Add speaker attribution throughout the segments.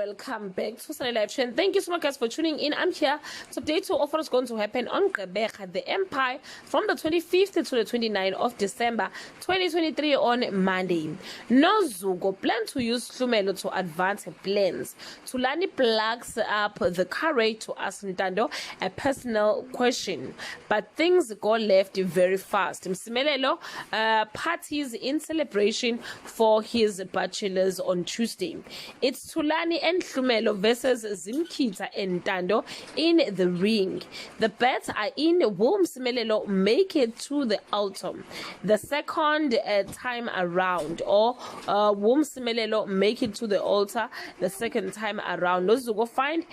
Speaker 1: welcome back to Sunday Live Trend. Thank you so much guys for tuning in. I'm here to update you of what's going to happen on Gqeberha the Empire from the 25th to the 29th of December 2023 on Monday. Nozuko plan to use Hlumelo to advance her plans. Tulani plugs up the courage to ask Ntando a personal question, but things go left very fast. Msimelelo parties in celebration for his bachelors on Tuesday. It's Tulani and Hlumelo versus Zimkita and Ntando in the ring. The bets are in. Will Msimelelo make it to the altar the second time around, or will Msimelelo make it to the altar the second time around? Nozuko find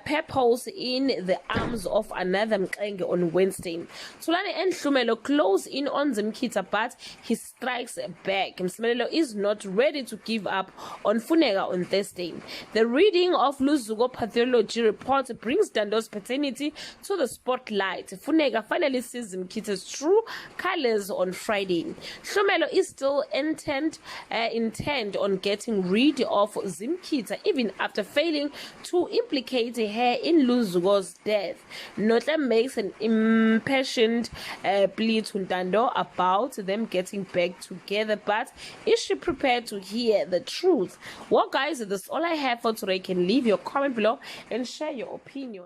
Speaker 1: purpose in the arms of another Mqenge on Wednesday. Tulani and Hlumelo close in on Zimkita, but he strikes back. Msimelelo is not ready to give up on Funeka on Thursday. The reading of Luzuko pathology report brings Ntando's paternity to the spotlight. Funeka finally sees Zimkita's true colors on Friday. Hlumelo is still intent on getting rid of Zimkita even after failing to implicate her in Luzuko's death. Notle makes an impassioned plea to Ntando about them getting back together, but is she prepared to hear the truth? Well guys, that's all I have for today. You can leave your comment below and share your opinion.